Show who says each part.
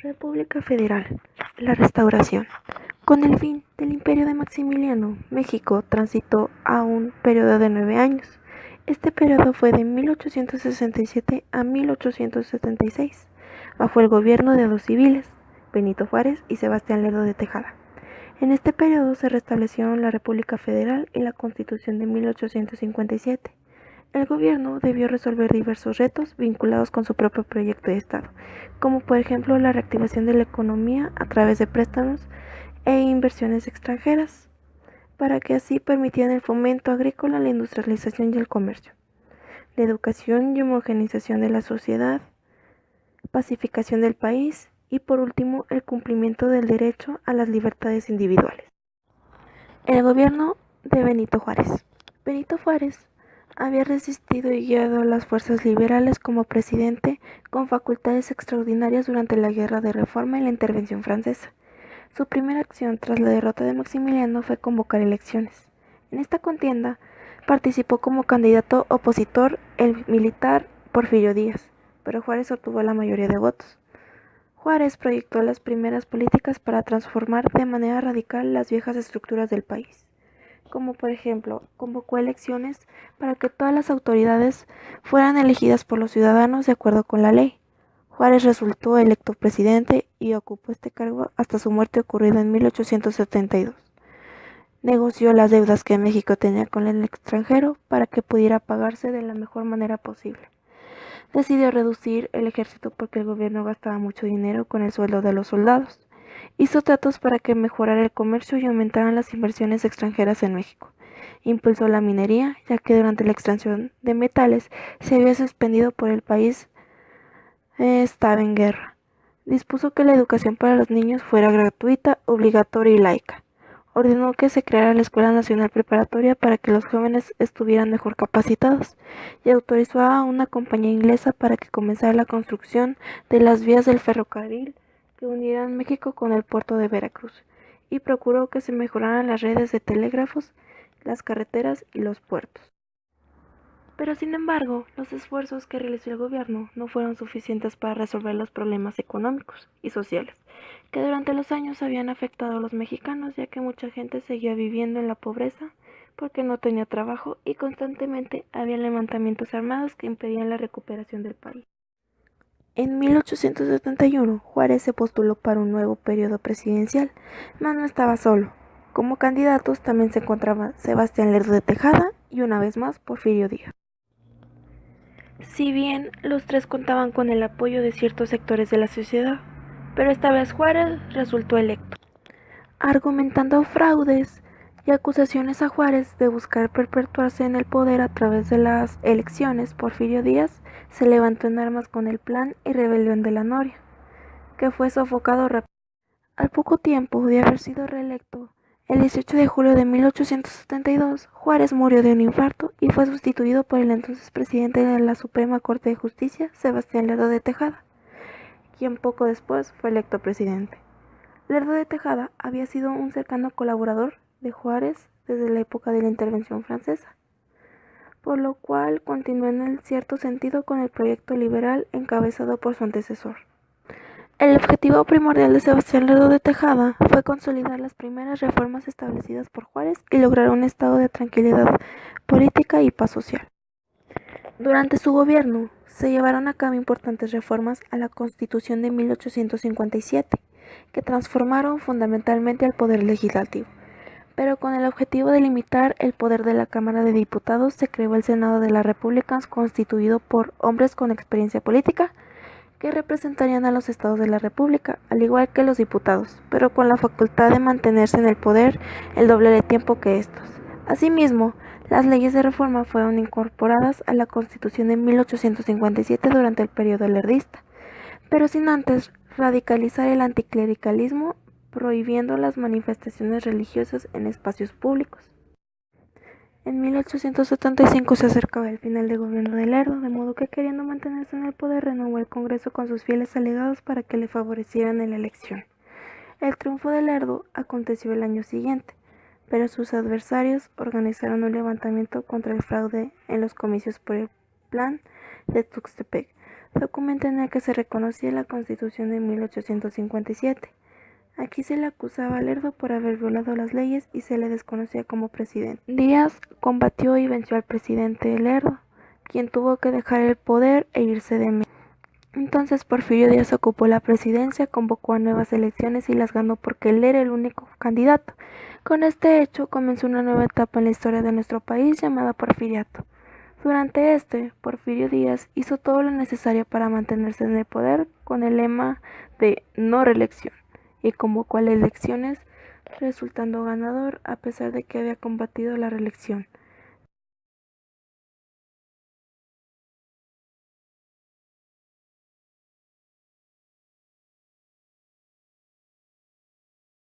Speaker 1: República Federal. La Restauración. Con el fin del imperio de Maximiliano, México transitó a un periodo de 9 años. Este periodo fue de 1867 a 1876, bajo el gobierno de dos civiles, Benito Juárez y Sebastián Lerdo de Tejada. En este periodo se restablecieron la República Federal y la Constitución de 1857. El gobierno debió resolver diversos retos vinculados con su propio proyecto de Estado, como por ejemplo la reactivación de la economía a través de préstamos e inversiones extranjeras, para que así permitieran el fomento agrícola, la industrialización y el comercio, la educación y homogenización de la sociedad, pacificación del país y por último el cumplimiento del derecho a las libertades individuales. El gobierno de Benito Juárez. Benito Juárez había resistido y guiado a las fuerzas liberales como presidente con facultades extraordinarias durante la Guerra de Reforma y la intervención francesa. Su primera acción tras la derrota de Maximiliano fue convocar elecciones. En esta contienda participó como candidato opositor el militar Porfirio Díaz, pero Juárez obtuvo la mayoría de votos. Juárez proyectó las primeras políticas para transformar de manera radical las viejas estructuras del país, como por ejemplo, convocó elecciones para que todas las autoridades fueran elegidas por los ciudadanos de acuerdo con la ley. Juárez resultó electo presidente y ocupó este cargo hasta su muerte ocurrida en 1872. Negoció las deudas que México tenía con el extranjero para que pudiera pagarse de la mejor manera posible. Decidió reducir el ejército porque el gobierno gastaba mucho dinero con el sueldo de los soldados. Hizo tratos para que mejorara el comercio y aumentaran las inversiones extranjeras en México. Impulsó la minería, ya que durante la extracción de metales se había suspendido por el país estaba en guerra. Dispuso que la educación para los niños fuera gratuita, obligatoria y laica. Ordenó que se creara la Escuela Nacional Preparatoria para que los jóvenes estuvieran mejor capacitados y autorizó a una compañía inglesa para que comenzara la construcción de las vías del ferrocarril que unieran México con el puerto de Veracruz, y procuró que se mejoraran las redes de telégrafos, las carreteras y los puertos. Pero sin embargo, los esfuerzos que realizó el gobierno no fueron suficientes para resolver los problemas económicos y sociales que durante los años habían afectado a los mexicanos, ya que mucha gente seguía viviendo en la pobreza porque no tenía trabajo y constantemente había levantamientos armados que impedían la recuperación del país. En 1871, Juárez se postuló para un nuevo periodo presidencial, mas no estaba solo. Como candidatos también se encontraban Sebastián Lerdo de Tejada y una vez más Porfirio Díaz. Si bien los tres contaban con el apoyo de ciertos sectores de la sociedad, pero esta vez Juárez resultó electo. Argumentando fraudes y acusaciones a Juárez de buscar perpetuarse en el poder a través de las elecciones, Porfirio Díaz se levantó en armas con el Plan y Rebelión de la Noria, que fue sofocado rápidamente. Al poco tiempo de haber sido reelecto, el 18 de julio de 1872, Juárez murió de un infarto y fue sustituido por el entonces presidente de la Suprema Corte de Justicia, Sebastián Lerdo de Tejada, quien poco después fue electo presidente. Lerdo de Tejada había sido un cercano colaborador de Juárez desde la época de la intervención francesa, por lo cual continuó en el cierto sentido con el proyecto liberal encabezado por su antecesor. El objetivo primordial de Sebastián Lerdo de Tejada fue consolidar las primeras reformas establecidas por Juárez y lograr un estado de tranquilidad política y paz social. Durante su gobierno se llevaron a cabo importantes reformas a la Constitución de 1857, que transformaron fundamentalmente al poder legislativo, pero con el objetivo de limitar el poder de la Cámara de Diputados se creó el Senado de la República, constituido por hombres con experiencia política que representarían a los estados de la República, al igual que los diputados, pero con la facultad de mantenerse en el poder el doble de tiempo que estos. Asimismo, las leyes de reforma fueron incorporadas a la Constitución de 1857 durante el periodo lerdista, pero sin antes radicalizar el anticlericalismo, prohibiendo las manifestaciones religiosas en espacios públicos. En 1875 se acercaba el final del gobierno de Lerdo, de modo que, queriendo mantenerse en el poder, renovó el Congreso con sus fieles alegados para que le favorecieran en la elección. El triunfo de Lerdo aconteció el año siguiente, pero sus adversarios organizaron un levantamiento contra el fraude en los comicios por el Plan de Tuxtepec, documento en el que se reconocía la Constitución de 1857. Aquí se le acusaba a Lerdo por haber violado las leyes y se le desconocía como presidente. Díaz combatió y venció al presidente Lerdo, quien tuvo que dejar el poder e irse de México. Entonces Porfirio Díaz ocupó la presidencia, convocó a nuevas elecciones y las ganó porque él era el único candidato. Con este hecho comenzó una nueva etapa en la historia de nuestro país llamada Porfiriato. Durante Porfirio Díaz hizo todo lo necesario para mantenerse en el poder con el lema de no reelección y convocó a las elecciones, resultando ganador a pesar de que había combatido la reelección.